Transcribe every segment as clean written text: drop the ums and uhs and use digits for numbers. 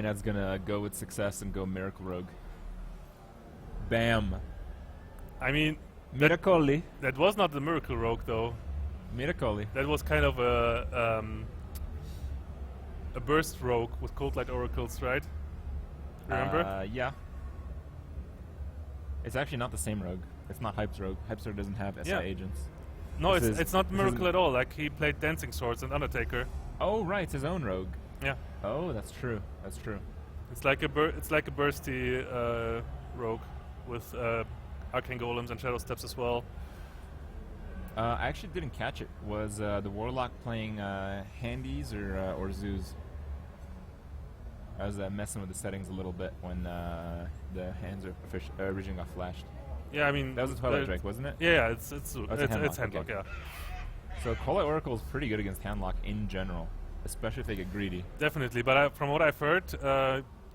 Reynad's gonna go with success and go Miracle Rogue. Bam. I mean, Miracoli. that was not the Miracle Rogue though. Miracoli. That was kind of a burst rogue with Cold Light Oracles, right? Remember? Yeah. It's actually not the same rogue. It's not Hype's rogue. Hype's rogue doesn't have SI agents. No, This it's not Miracle at all. Like, he played Dancing Swords and Undertaker. Oh, right, it's his own rogue. Yeah. Oh, that's true. That's true. It's like a bursty rogue with Arcane Golems and Shadow Steps as well. I actually didn't catch it. Was the Warlock playing Handies or Zoos? I was messing with the settings a little bit when the hands originally got flashed. Yeah, I mean, that was a Twilight Drake, wasn't it? Yeah, it's Handlock, okay. yeah. So Cold Light Oracle is pretty good against Handlock in general, especially if they get greedy. Definitely, but from what I've heard,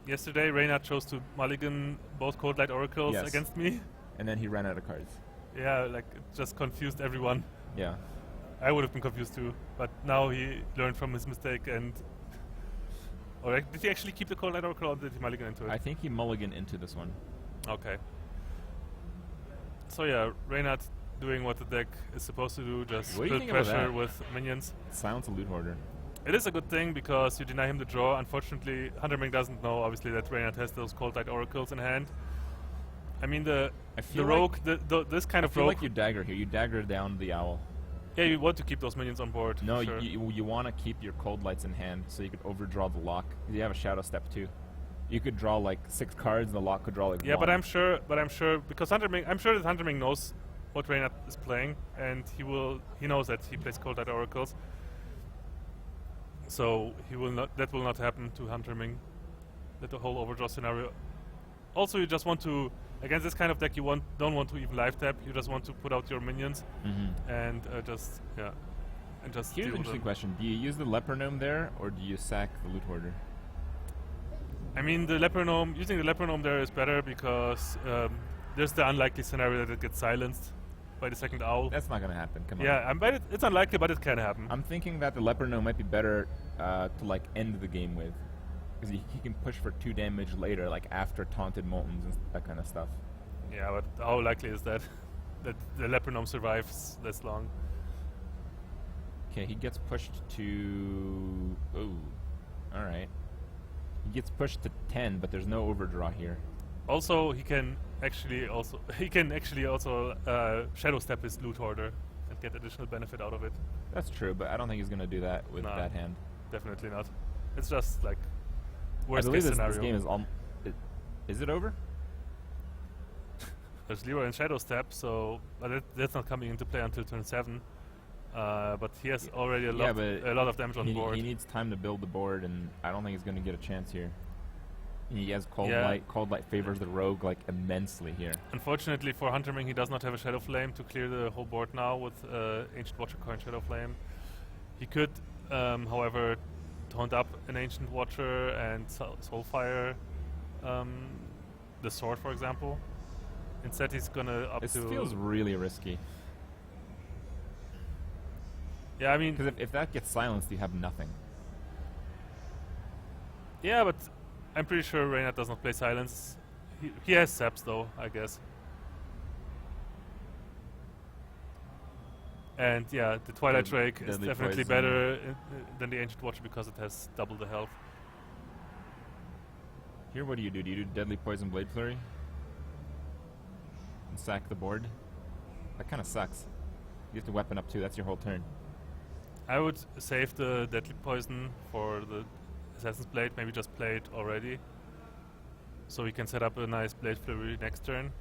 yesterday Reynad chose to mulligan both Cold Light Oracles against me. And then he ran out of cards. Yeah, like, it just confused everyone. Yeah. I would have been confused too, but now he learned from his mistake and... Or did he actually keep the Cold Light Oracle or did he mulligan into it? I think he mulliganed into this one. Okay. So yeah, Reynad doing what the deck is supposed to do, just build pressure with minions. Silence a Loot Hoarder. It is a good thing because you deny him the draw. Unfortunately, HunterMing doesn't know, obviously, that Reynad has those Cold Light Oracles in hand. I mean, the rogue, this kind of rogue... I feel like you dagger here. You dagger down the Owl. Yeah, you want to keep those minions on board. No, sure. you want to keep your Cold Lights in hand so you could overdraw the lock. You have a Shadow Step too. You could draw like 6 cards and the lock could draw like 1. Yeah, but I'm sure because HunterMing, I'm sure that HunterMing knows what Reynad is playing, and he knows that he plays Cold Light Oracles. So that will not happen to HunterMing. That the whole overdraw scenario. Also, you just want to, against this kind of deck, you don't want to even live tap. You just want to put out your minions and just Here's an interesting question: do you use the Leper Gnome there, or do you sack the Loot Hoarder? I mean, using the Leper Gnome there is better because there's the unlikely scenario that it gets silenced by the second Owl. That's not going to happen. Come on. Yeah, but it's unlikely, but it can happen. I'm thinking that the Leper Gnome might be better to like end the game with, because he can push for 2 damage later, like after Taunted Moltens and that kind of stuff. Yeah, but how likely is that the Leper Gnome survives this long? Okay, he gets pushed to... Oh, all right. He gets pushed to 10, but there's no overdraw here. Also, he can actually also Shadow Step his Loot Hoarder and get additional benefit out of it. That's true, but I don't think he's going to do that with that hand. Definitely not. It's just like worst case scenario. This game is is it over? There's Leroy and Shadow Step, so that's not coming into play until turn 7. But he has already a lot of damage on board. He needs time to build the board, and I don't think he's going to get a chance here. He has Cold Light. Cold Light favors the rogue like immensely here. Unfortunately for HunterMing, he does not have a Shadow Flame to clear the whole board now with Ancient Watcher coin Shadow Flame. He could, however, taunt up an Ancient Watcher and Soulfire the sword, for example. Instead, he's gonna This feels really risky. Yeah, I mean... Because if that gets silenced, you have nothing. Yeah, but I'm pretty sure Reynad does not play Silence. He has Saps, though, I guess. And yeah, the Twilight Drake is definitely better than the Ancient Watcher because it has double the health. Here, what do? Do you do Deadly Poison Blade Flurry? And sack the board? That kind of sucks. You have to weapon up too, that's your whole turn. I would save the Deadly Poison for the Assassin's Blade, maybe just play it already. So we can set up a nice Blade Flurry next turn.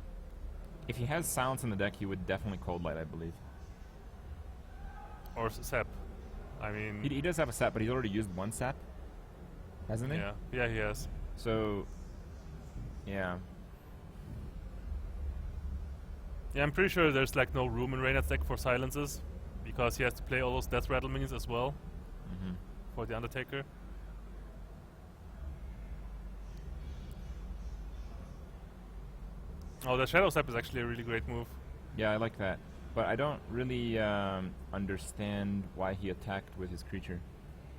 If he has Silence in the deck, he would definitely Cold Light, I believe. Or Sap. I mean... He does have a Sap, but he's already used 1 Sap. Hasn't he? Yeah, he has. So... yeah. Yeah, I'm pretty sure there's like no room in Reynad's deck for silences, because he has to play all those Death Rattle minions as well for the Undertaker. Oh, the Shadow Step is actually a really great move. Yeah, I like that. But I don't really understand why he attacked with his creature.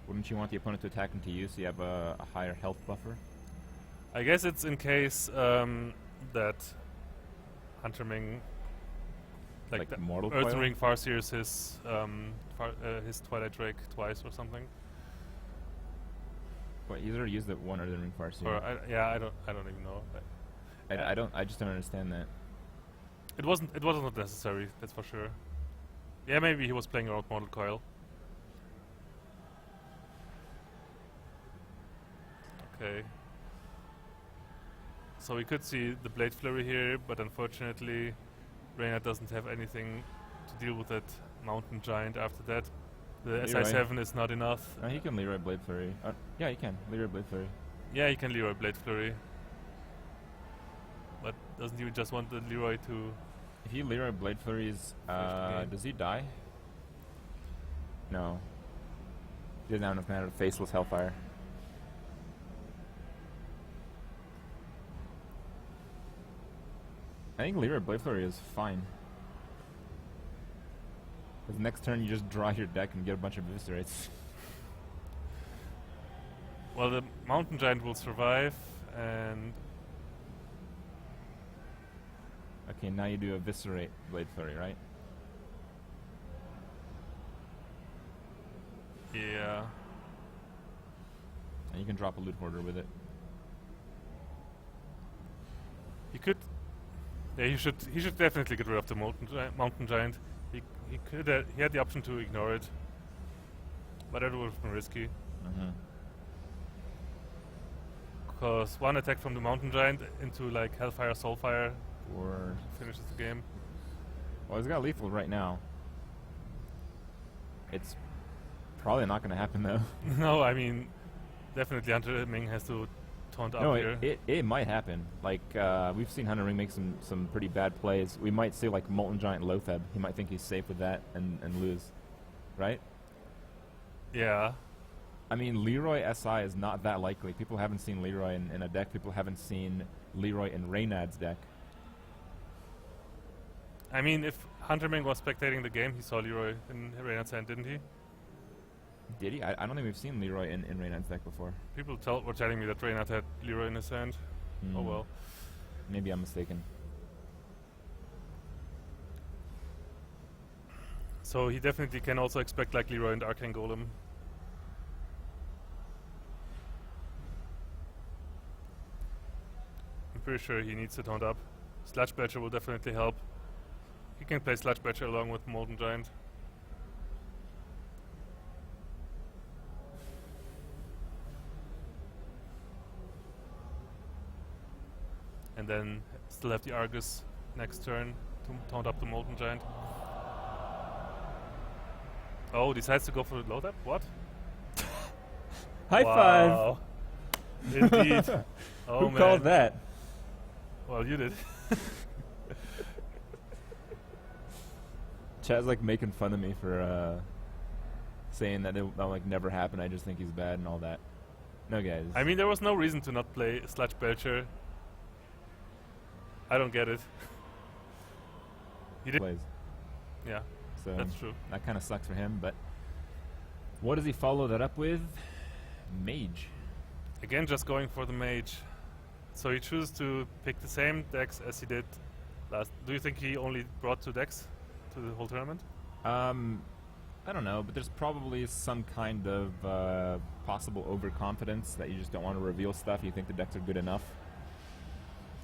Wouldn't you want the opponent to attack into you so you have a higher health buffer? I guess it's in case that HunterMing, Like the Mortal Coil? HunterMing Farseers his Twilight Drake twice or something. What, he's already used it one Earthen Ring Farseer. Or I don't even know. I just don't understand that. It wasn't not necessary. That's for sure. Yeah, maybe he was playing around Mortal Coil. Okay. So we could see the Blade Flurry here, but unfortunately, Reynad doesn't have anything to deal with that Mountain Giant after that. The Leroy. SI7 is not enough. He can Leroy Blade Flurry. Yeah, he can. Leroy Blade Flurry. Yeah, he can Leroy Blade Flurry. But doesn't he just want the Leroy to... If he Leroy Blade Flurries, does he die? No. He doesn't have enough mana to Faceless Hellfire. I think Leroy Blade Flurry is fine. Because next turn you just draw your deck and get a bunch of Eviscerates. Well, the Mountain Giant will survive, and... Okay, now you do Eviscerate Blade Flurry, right? Yeah. And you can drop a Loot Hoarder with it. He could... Yeah, he should definitely get rid of the Mountain Giant. He had the option to ignore it, but that would have been risky. Because one attack from the Mountain Giant into like Hellfire, Soulfire Or finishes the game. well, he's got lethal right now. It's probably not going to happen though. No, I mean, definitely HunterMing has to taunt up No, here. it might happen. Like we've seen HunterMing make some pretty bad plays. We might see like Molten Giant Lotheb. He might think he's safe with that and lose, right? Yeah. I mean, Leroy SI is not that likely. People haven't seen Leroy in a deck. People haven't seen Leroy in Reynad's deck. I mean, if HunterMing was spectating the game, he saw Leroy in Reynad's hand, didn't he? Did he? I don't think we've seen Leroy in Reynad's deck before. People were telling me that Reynad had Leroy in his hand. Oh well. Maybe I'm mistaken. So he definitely can also expect like Leroy and Arcane Golem. I'm pretty sure he needs to taunt up. Sludge Badger will definitely help. He can play Sludge Badger along with Molten Giant. And then still have the Argus next turn to taunt up the Molten Giant. Oh, decides to go for the load up? What? High wow. Indeed. Oh, Who man. called that? Well, you did. Chad's like making fun of me for saying that that'll like never happen. I just think he's bad and all that. No, guys. I mean, there was no reason to not play Sludge Belcher. I don't get it. He did. Plays. Yeah, So that's true. that kind of sucks for him. But what does he follow that up with? Mage. Again, just going for the Mage. So he chooses to pick the same decks as he did last. Do you think he only brought 2 decks to the whole tournament? I don't know, but there's probably some kind of possible overconfidence that you just don't want to reveal stuff. You think the decks are good enough.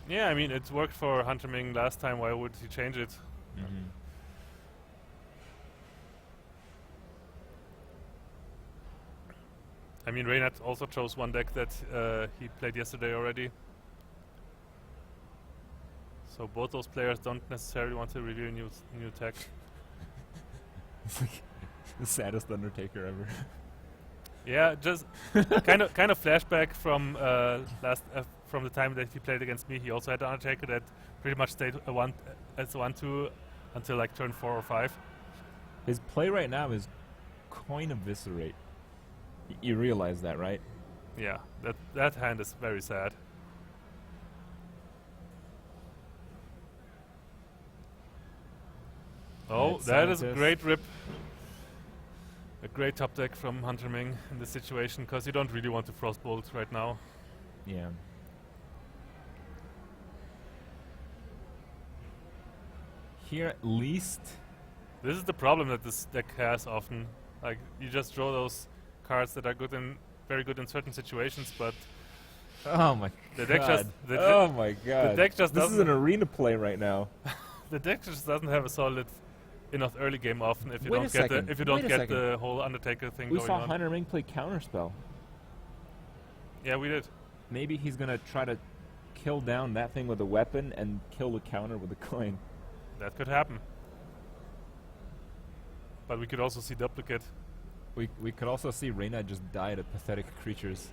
Yeah, I mean, it worked for HunterMing last time. Why would he change it? I mean, Reynad also chose one deck that he played yesterday already. So both those players don't necessarily want to reveal new tech. It's like the saddest Undertaker ever. Yeah, just kind of flashback from from the time that he played against me. He also had an Undertaker that pretty much stayed as 1/2 until like turn 4 or 5. His play right now is Coin Eviscerate. You realize that, right? Yeah, that hand is very sad. Oh, that is a great rip. A great top deck from HunterMing in this situation, because you don't really want to Frostbolt right now. Yeah. Here at least. This is the problem that this deck has often. Like, you just draw those cards that are very good in certain situations, but Oh my the god. deck just Oh my god. the deck just this is doesn't an arena play right now. the deck just doesn't have a solid enough early game often if you Wait a don't get second, if you don't wait a get second. the whole Undertaker thing We going saw on. HunterMing play Counterspell. Yeah, we did. Maybe he's gonna try to kill down that thing with a weapon and kill the counter with a coin. That could happen. But we could also see duplicate. We could also see Reynad just die to pathetic creatures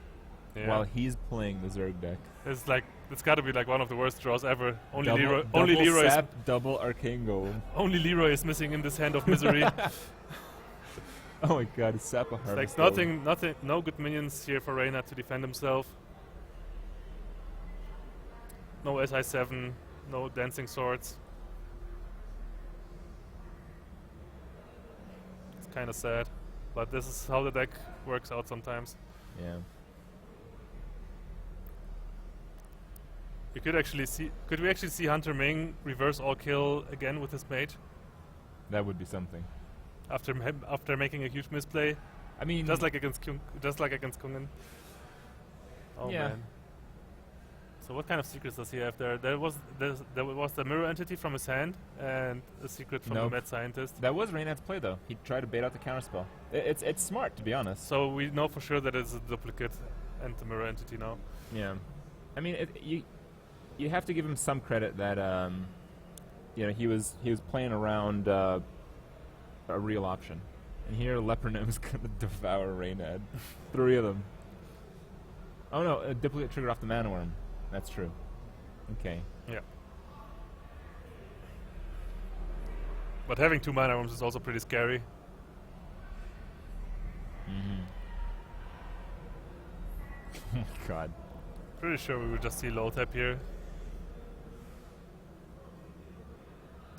Yeah. while he's playing the Zerg deck. It's like it's got to be like one of the worst draws ever. Only Double Leroy sap, double arcane golem. only Leroy is missing in this hand of misery. Oh my god, it's sap a It's harvest like golem. no good minions here for Reynad to defend himself. No SI7, no dancing swords. It's kind of sad, but this is how the deck works out sometimes. Yeah. We could actually see. Could we actually see HunterMing reverse all kill again with his mage That would be something. after making a huge misplay, I mean, just like against Kungen. Oh Yeah. man. So what kind of secrets does he have there? There was the mirror entity from his hand and a secret from Nope. the mad scientist. that was Reynad's play though. He tried to bait out the counterspell. It's smart, to be honest. So we know for sure that it's a duplicate and the mirror entity now. Yeah. I mean, you have to give him some credit that you know, he was playing around a real option. And here Lepernome's gonna devour Reynad. 3 of them. Oh no, a duplicate triggered off the mana worm. That's true. Okay. Yeah. But having 2 mana worms is also pretty scary. Mm-hmm. Oh my god. Pretty sure we would just see low tap here.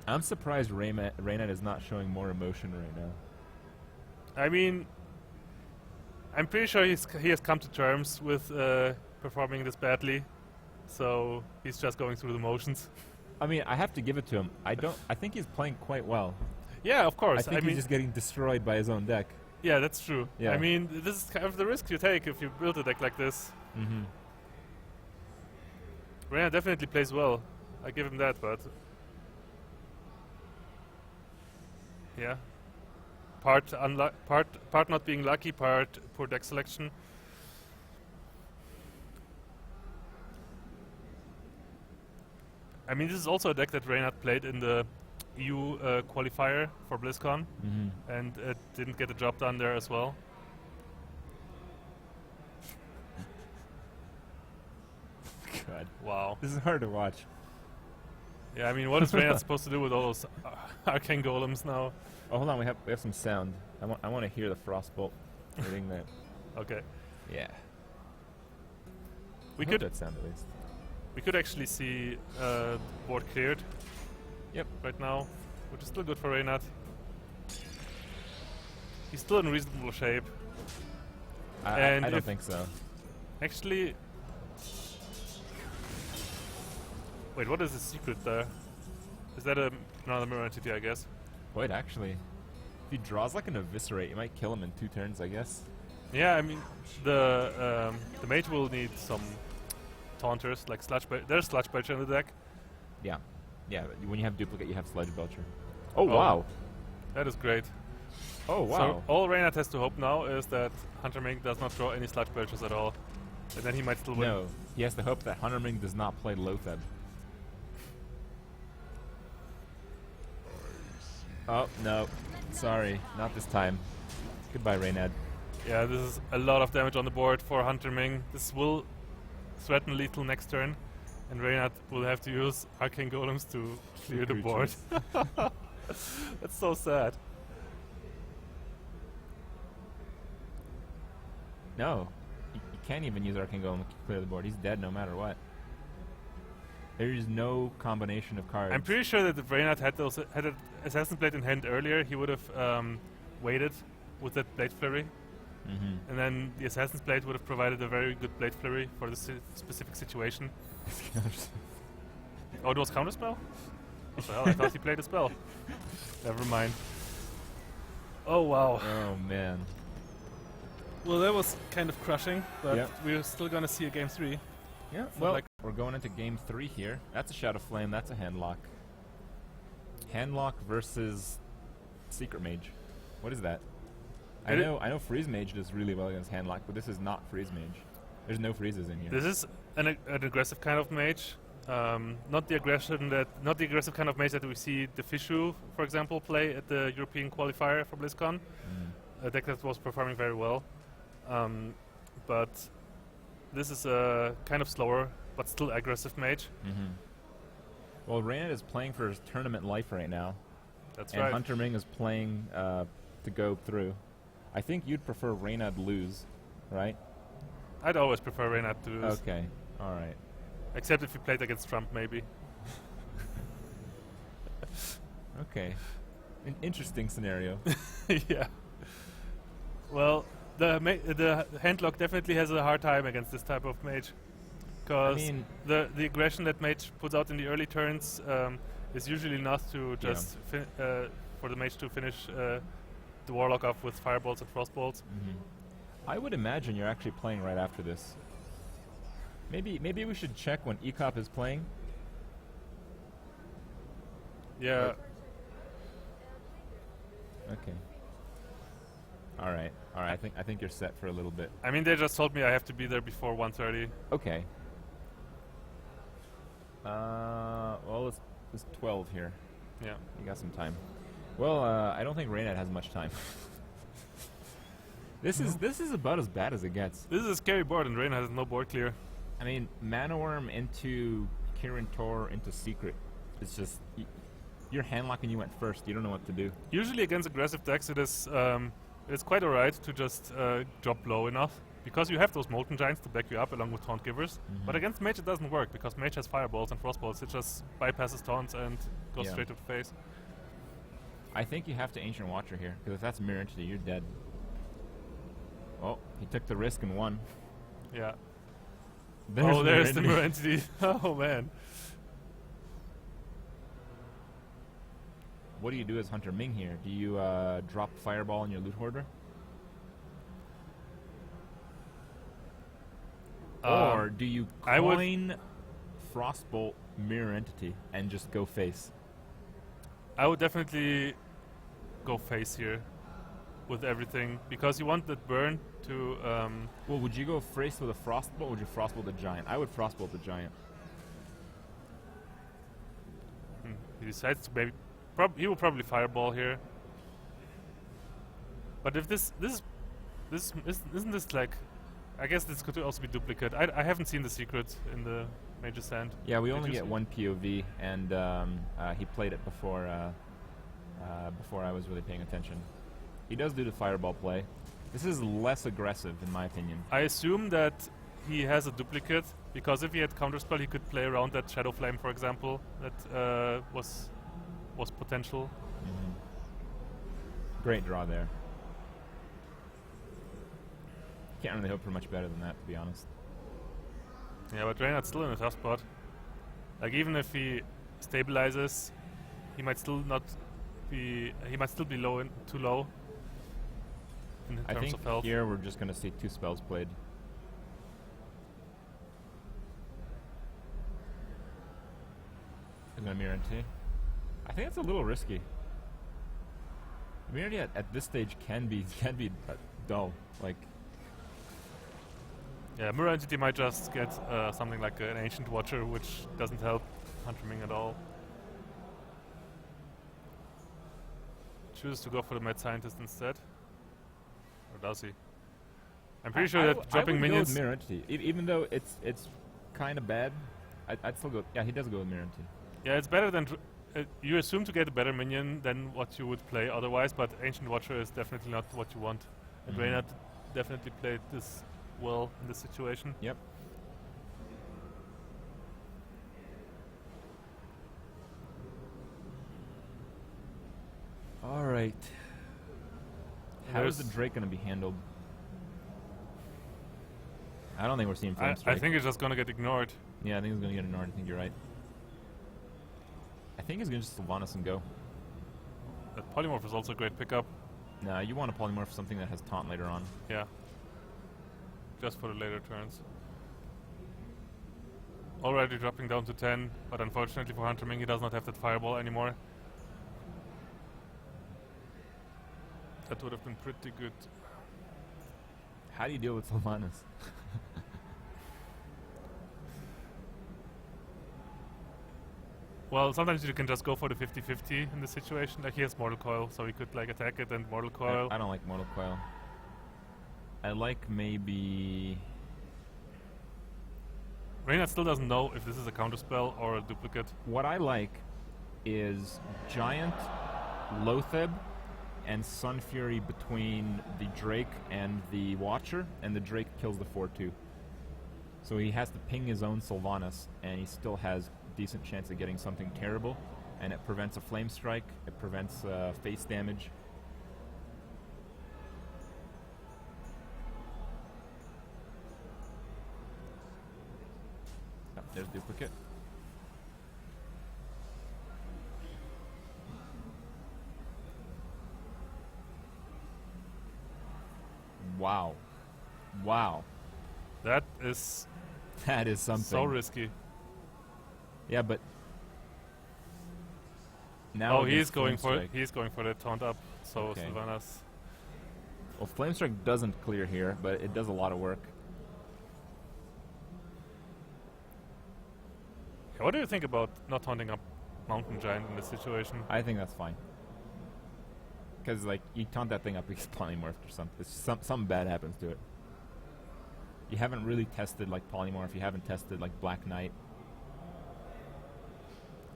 I'm surprised Reynad is not showing more emotion right now. I mean, I'm pretty sure he has come to terms with performing this badly, so he's just going through the motions. I mean, I have to give it to him. I think he's playing quite well. Yeah, of course. I think mean, he's just getting destroyed by his own deck. yeah, that's true. Yeah. I mean, this is kind of the risk you take if you build a deck like this. Mm-hmm. Reynad definitely plays well. I give him that, but yeah, part not being lucky, part poor deck selection. I mean, this is also a deck that Reynad played in the EU qualifier for BlizzCon, Mm-hmm. and it didn't get the job done there as well. God. Wow. This is hard to watch. Yeah, I mean, what is Reynad supposed to do with all those arcane golems now? Oh, hold on. We have some sound. I want to hear the frostbolt hitting that. Okay, Yeah. we I hope could that sound at least. we could actually see board cleared. Yep. Right now, which is still good for Reynad. He's still in reasonable shape. I And don't if- think so. Actually, wait, what is the secret there? Is that another mirror entity? I guess. Wait, actually, if he draws like an eviscerate, you might kill him in 2 turns, I guess. Yeah, I mean, the mage will need some taunters like Sludge Belcher. There's Sludge Belcher in the deck. Yeah. Yeah, but when you have duplicate, you have Sludge Belcher. Oh, Oh. wow. That is great. Oh, wow. So all Reynad has to hope now is that HunterMing does not draw any Sludge Belchers at all, and then he might still win. No, he has to hope that HunterMing does not play Lotheb. Oh, no. Sorry, not this time. Goodbye, Reynad. Yeah, this is a lot of damage on the board for HunterMing. This will threaten lethal next turn, and Reynad will have to use Arcane Golems to clear the board. That's so sad. No, you can't even use Arcane Golem to clear the board. He's dead no matter what. There is no combination of cards. I'm pretty sure that if Reynad had an Assassin Blade in hand earlier, he would have waited with that Blade Flurry, Mm-hmm. and then the Assassin's Blade would have provided a very good Blade Flurry for this specific situation. Oh, it was Counterspell? What the hell? I thought he played a spell. Never mind. Oh wow. Oh man. Well, that was kind of crushing, but Yep. we're still gonna see a game 3. Yeah. So Well, like- we're going into game 3 here. That's a Shadow Flame. That's a Handlock. Handlock versus Secret Mage. What is that? I It- know Freeze Mage does really well against Handlock, but this is not Freeze Mage. There's no freezes in here. This is an aggressive kind of mage. Not the aggressive kind of mage that we see the Fishu, for example, play at the European qualifier for BlizzCon. A deck that was performing very well. But this is a kind of slower, but still aggressive mage. Well, Reynad is playing for his tournament life right now, That's and right. HunterMing is playing to go through. I think you'd prefer Reynad lose, right? I'd always prefer Reynad to lose. Okay. All right. Except if you played against Trump, maybe. Okay. An interesting scenario. Yeah. Well, the handlock definitely has a hard time against this type of mage, because mean- the aggression that mage puts out in the early turns is usually enough to just for the mage to finish the warlock off with firebolts and frostbolts. I would imagine you're actually playing right after this. Maybe we should check when ECOP is playing. Yeah. Okay. All right. I think you're set for a little bit. I mean, they just told me I have to be there before 1:30. Okay. Well, it's 12 here. Yeah. You got some time. Well, I don't think Reynad has much time. This is about as bad as it gets. This is a scary board, and Reynad has no board clear. I mean, Mana Worm into Kirin Tor into Secret. It's just you're handlocking. You went first. You don't know what to do. Usually against aggressive decks, it's quite alright to just drop low enough, because you have those Molten Giants to back you up along with Taunt Givers. But against Mage it doesn't work, because Mage has Fireballs and Frostbolts. It just bypasses Taunts and goes Yeah. straight to the face. I think you have to Ancient Watcher here, because if that's Mirror Entity, you're dead. Oh, he took the risk and won. Yeah. There's There's the Mirror Mirror Entity. Oh man. What do you do as HunterMing here? Do you drop Fireball on your Loot Hoarder? Or do you I would- coin Frostbolt Mirror Entity and just go face? I would definitely go face here with everything, because you want that burn to Well, would you go face with a Frostbolt or would you Frostbolt the Giant? I would Frostbolt the Giant. he decides to maybe he will probably Fireball here. But if this isn't this like, I guess this could also be duplicate. I haven't seen the secret in the Major Sand. Yeah, we Did only you get see? one POV, and he played it before I was really paying attention. He does do the Fireball play. This is less aggressive, in my opinion. I assume that he has a duplicate, because if he had Counterspell, he could play around that Shadow Flame, for example, that was potential. Great draw there. Can't really hope for much better than that, to be honest. Yeah, but Reynad's still in a tough spot. Like, even if he stabilizes, he might still not be. He might still be too low in I terms think of health. here we're just going to see 2 spells played. I'm going to Mirror Entity. I think that's a little risky. Mirror Entity at this stage can be dull. Like, Yeah, Mirror Entity might just get something like an Ancient Watcher, which doesn't help HunterMing at all. Chooses to go for the Mad Scientist instead. Or does he? I'm pretty sure that dropping I would minions. go with Mirror Entity. Even though it's kind of bad, I'd still go. Yeah, he does go with Mirror Entity. Yeah, it's better than. You assume to get a better minion than what you would play otherwise, but Ancient Watcher is definitely not what you want. And Reynad definitely played this well in this situation. Yep. All right. How is the There's- Drake going to be handled? I don't think we're seeing Flame I Strike. think it's just gonna get ignored. Yeah, I think it's going to get ignored. I think you're right. I think he's gonna just Sylvanas and go. That polymorph is also a great pickup. Nah, you want to polymorph something that has taunt later on. Yeah. Just for the later turns. Already dropping down to 10, but unfortunately for HunterMing he does not have that fireball anymore. That would have been pretty good. How do you deal with Sylvanas? Well, sometimes you can just go for the 50-50 in this situation. Like he has Mortal Coil, so he could like attack it and Mortal Coil. I don't like Mortal Coil. I like maybe... Reynad still doesn't know if this is a counterspell or a duplicate. What I like is Giant, Loatheb, and Sun Fury between the Drake and the Watcher, and the Drake kills the 4-2. So he has to ping his own Sylvanas, and he still has decent chance of getting something terrible, and it prevents a Flame Strike, it prevents face damage. Oh, there's duplicate. Wow. Wow. That is That is something. so risky. Yeah, but now Oh, he is against going Flame for Strike- he's going for the taunt up. So Okay. Sylvanas. Well, Flame Strike doesn't clear here, but it does a lot of work. Yeah, what do you think about not taunting up Mountain Giant in this situation? I think that's fine. Because, like, you taunt that thing up, it gets polymorphed or something. Something bad happens to it. You haven't really tested, like, polymorph. You haven't tested, like, Black Knight.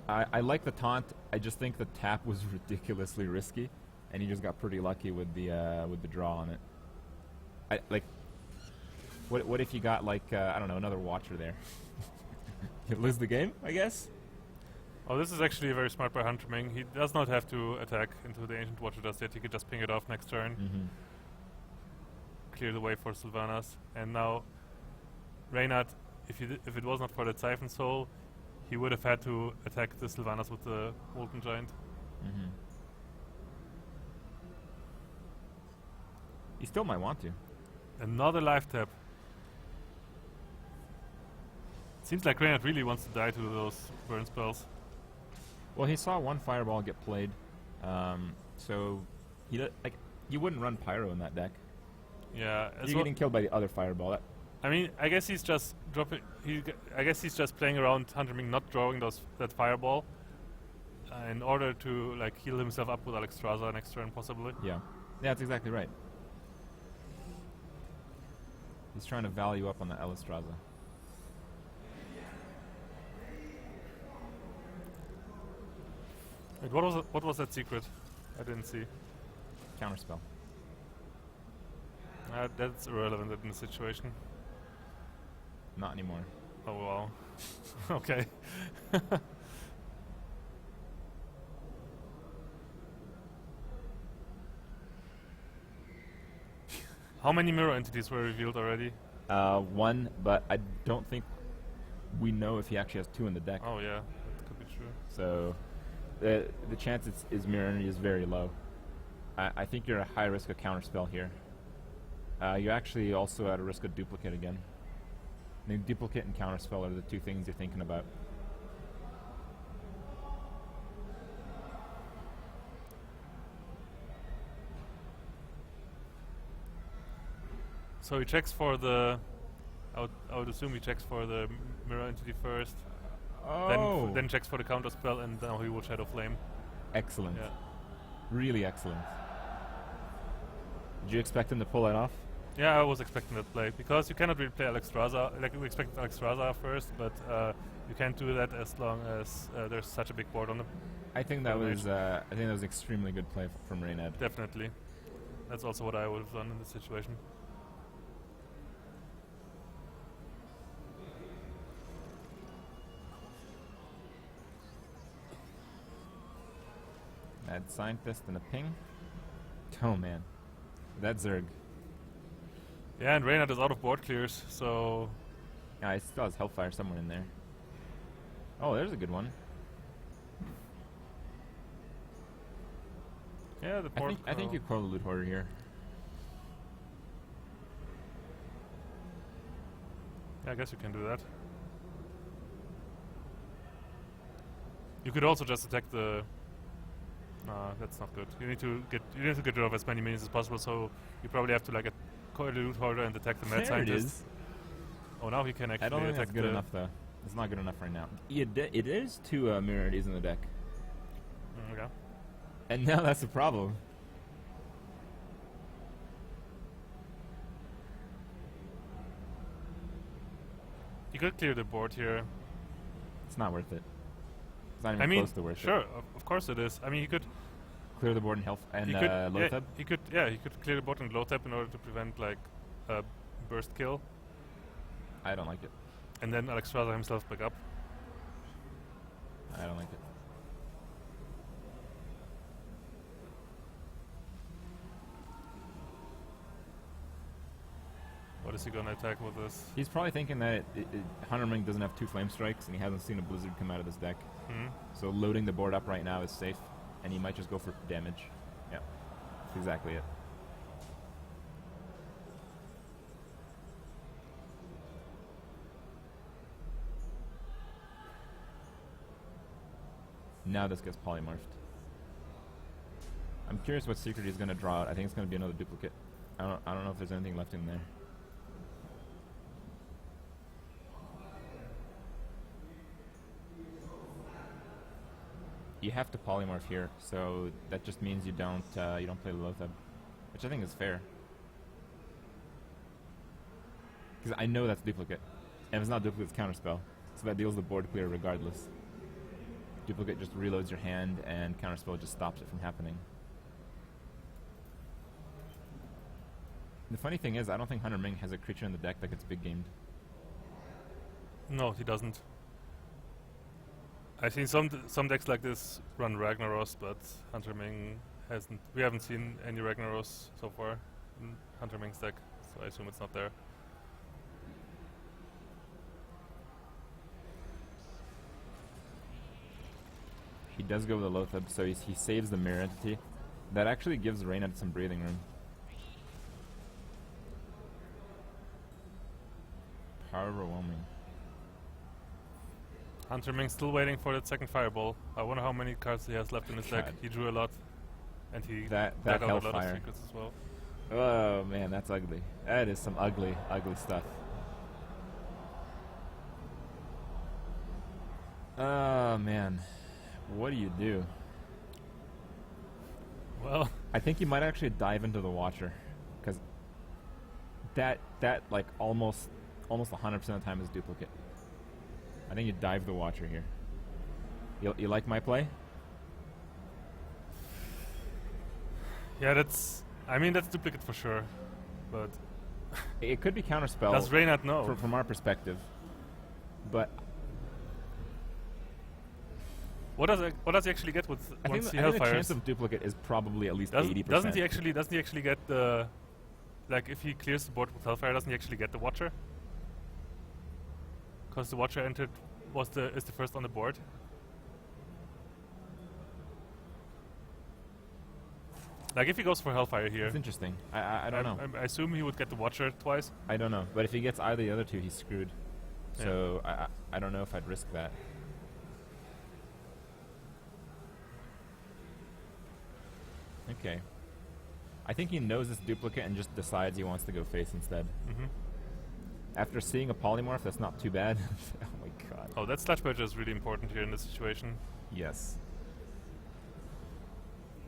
I like the taunt. I just think the tap was ridiculously risky, and he just got pretty lucky with the draw on it. What if you got, like, I don't know, another Watcher there? You lose the game, I guess? Oh, this is actually very smart by HunterMing. He does not have to attack into the Ancient Watcher just yet. He could just ping it off next turn. Mm-hmm. Clear the way for Sylvanas. And now, Reynad, if it was not for the Siphon Soul, he would have had to attack the Sylvanas with the Molten Giant. Mm-hmm. He still might want to. Another life tap. Seems like Reynad really wants to die to those burn spells. Well, he saw one fireball get played, so like you wouldn't run pyro in that deck. Yeah, as You're well. getting killed by the other fireball. I mean, I guess he's just dropping. I guess he's just playing around HunterMing, not drawing that fireball, in order to like heal himself up with Alexstrasza next turn, possibly. Yeah, that's exactly right. He's trying to value up on the Alexstrasza. Wait, what was that secret? I didn't see. Counterspell. That's irrelevant in the situation. Not anymore. Oh wow. Okay. How many mirror entities were revealed already? One, but I don't think we know if he actually has two in the deck. Oh yeah, that could be true. So the chance is mirror energy is very low. I think you're at high risk of counterspell here. You're actually also at a risk of duplicate again. I think duplicate and counterspell are the two things you're thinking about. So he checks for the. I would assume he checks for the mirror entity first. Oh, Then checks for the counter spell, and now he will Shadow Flame. excellent. Yeah. Really excellent. Did you expect him to pull that off? Yeah, I was expecting that play because you cannot really play Alexstrasza. Like we expected Alexstrasza first, but you can't do that as long as there's such a big board on the. I think that was extremely good play from Reynad. Definitely. That's also what I would have done in this situation. Mad Scientist and a ping. Oh man, that Zerg. Yeah, and Reynad is out of board clears, so Yeah, he still has Hellfire somewhere in there. Oh, there's a good one. Yeah, the port. I think you call the loot hoarder here. Yeah, I guess you can do that. You could also just attack the. Nah, that's not good. You need to get rid of as many minions as possible. So you probably have to like call the loot hoarder and attack the mad There it scientist. is. Oh, now he can actually I don't think attack that's good enough though. It's not good enough right now. It is 2 mirror IDs in the deck, Okay. and now that's the problem. You could clear the board here. It's not worth it. It's not even I mean, close to worth sure, it. of course it is. I mean, he could. Clear the board and health and He could. low tab. He could. Yeah, he could clear the board and low tap in order to prevent like a burst kill, I don't like it. and then Alexstrasza himself back up. I don't like it. What is he gonna attack with this? He's probably thinking that HunterMing doesn't have 2 flame strikes and he hasn't seen a blizzard come out of this deck. Hmm? So loading the board up right now is safe, and he might just go for damage. Yeah, that's exactly it. Now this gets polymorphed. I'm curious what secret he's gonna draw out. I think it's gonna be another duplicate. I don't know if there's anything left in there. You have to polymorph here, so that just means you don't play the Lothab, which I think is fair. Because I know that's duplicate, and if it's not duplicate, it's counterspell, so that deals the board clear regardless. Duplicate just reloads your hand, and counterspell just stops it from happening. The funny thing is, I don't think HunterMing has a creature in the deck that gets big gamed. No, he doesn't. I've seen some decks like this run Ragnaros, but HunterMing hasn't. We haven't seen any Ragnaros so far in HunterMing's deck, so I assume it's not there. He does go with the Lothab, so he saves the mirror entity. That actually gives Reynad some breathing room. Power overwhelming. HunterMing still waiting for that second fireball. I wonder how many cards he has left in his deck. God. He drew a lot, and he That dug out a lot of Hellfire. secrets as well. Oh man, that's ugly. That is some ugly, ugly stuff. Oh man, what do you do? Well, I think you might actually dive into the Watcher, because that like almost 100% of the time is duplicate. I think you dive the Watcher here. You like my play? yeah, that's. I mean, that's duplicate for sure, but It could be counterspell. does Reynad know? From our perspective, but What does he actually get with I think, once the, he I think the Hellfires? chance of duplicate is probably at least 80%. Doesn't he actually get the, like if he clears the board with Hellfire, doesn't he actually get the Watcher? Because the Watcher entered is the first on the board. Like if he goes for Hellfire here, It's interesting. I don't know. I assume he would get the Watcher twice. I don't know. But if he gets either of the other two, he's screwed. Yeah. So I don't know if I'd risk that. Okay. I think he knows it's duplicate and just decides he wants to go face instead. Mm-hmm. After seeing a polymorph, that's not too bad. Oh my god. Oh, that Slash Badger is really important here in this situation. Yes.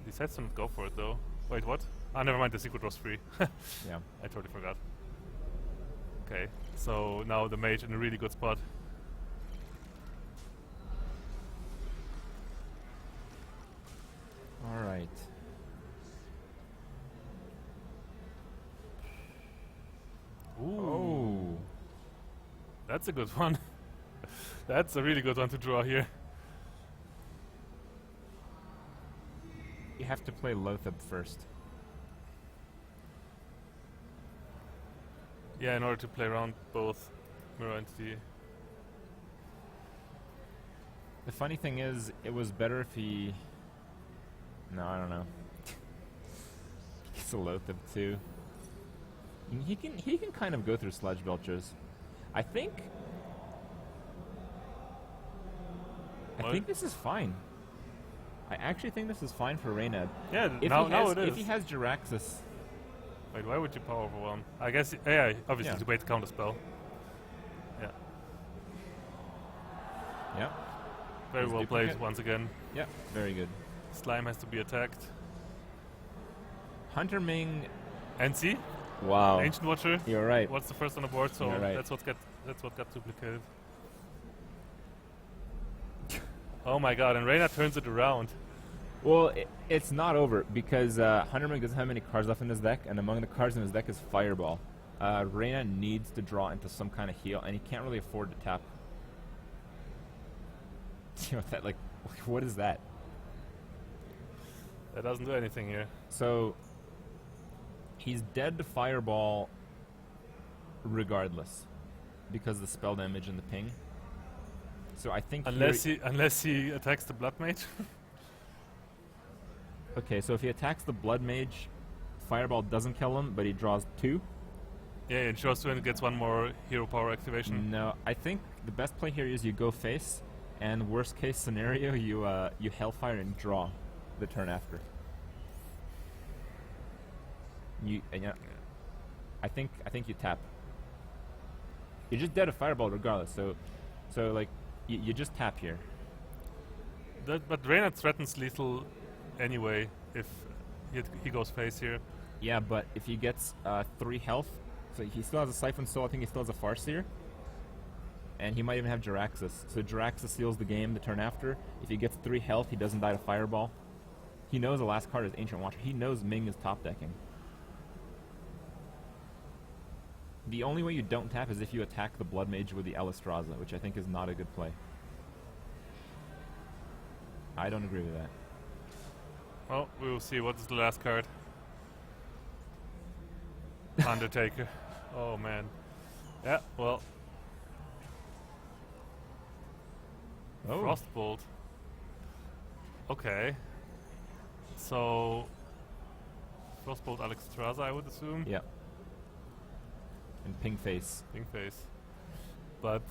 He decides to not go for it though. Wait, what? Ah, never mind, the secret was free. Yeah. I totally forgot. Okay, so now the mage in a really good spot. Alright. Ooh. Oh. That's a good one. That's a really good one to draw here. You have to play Lothab first. Yeah, in order to play around both Mirror Entity. The funny thing is, it was better if he... No, I don't know. Salothib too. He can kind of go through Sludge Belchers. I think this is fine. I actually think this is fine for Reynad. Yeah, If now he it has, is. If he has Jiraxis, Wait, why would you power overwhelm? I guess, yeah, obviously Yeah. to wait to counter spell. Yeah, yeah, very His well played duplicate. once again. yeah, very good. Slime has to be attacked. HunterMing, And see, wow, Ancient Watcher. you're right. What's the first on the board? So You're right. that's what got duplicated. Oh my god! And Reynad turns it around. Well, it's not over because HunterMing doesn't have many cards left in his deck, and among the cards in his deck is Fireball. Reynad needs to draw into some kind of heal, and he can't really afford to tap. You know that, like, what is that? That doesn't do anything here. So he's dead to Fireball regardless because of the spell damage and the ping. So I think Unless he attacks the Blood Mage. okay, so if he attacks the Blood Mage, Fireball doesn't kill him, but he draws 2. Yeah, and Short Swing gets one more hero power activation. No, I think the best play here is you go face, and worst case scenario, you Hellfire and draw the turn after. I think you tap. You're just dead to Fireball regardless. So like you just tap here. But Reynad threatens lethal anyway if he goes face here. Yeah, but if he gets 3 health, so he still has a Siphon Soul. I think he still has a Farseer. And he might even have Jiraxis. So Jiraxis seals the game the turn after. If he gets 3 health, he doesn't die to Fireball. He knows the last card is Ancient Watcher. He knows Ming is top decking. The only way you don't tap is if you attack the Blood Mage with the Elistraza, which I think is not a good play. I don't agree with that. Well, we will see. What is the last card? Undertaker. Oh man. Yeah, well. Oh. Frostbolt. Okay. So Frostbolt Alexstrasza, I would assume. Yeah. And Ping Face. Pink face. But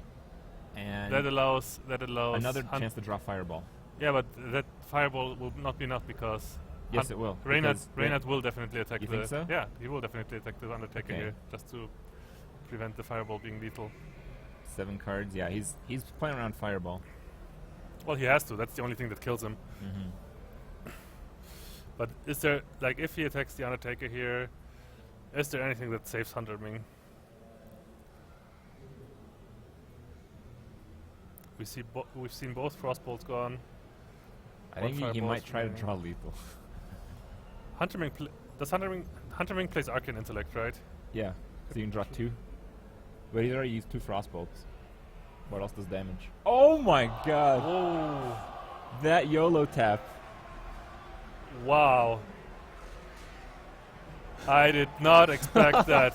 And that allows another chance to draw Fireball. Yeah, but that fireball will not be enough because Yes, it will. Reynad will definitely attack You the think so? Yeah, he will definitely attack the Undertaker Okay. here just to prevent the fireball being lethal. 7 cards. Yeah, he's playing around Fireball. Well, he has to. That's the only thing that kills him. Mm-hmm. But is there, like, if he attacks the Undertaker here, is there anything that saves HunterMing? We've seen both Frostbolts gone. I think he Fireballs might try to remaining. draw lethal. HunterMing plays Arcane Intellect, right? Yeah, so you can draw 2. But he's already used 2 Frostbolts. What else does damage? Oh my god! Whoa! That YOLO tap. Wow! I did not expect that.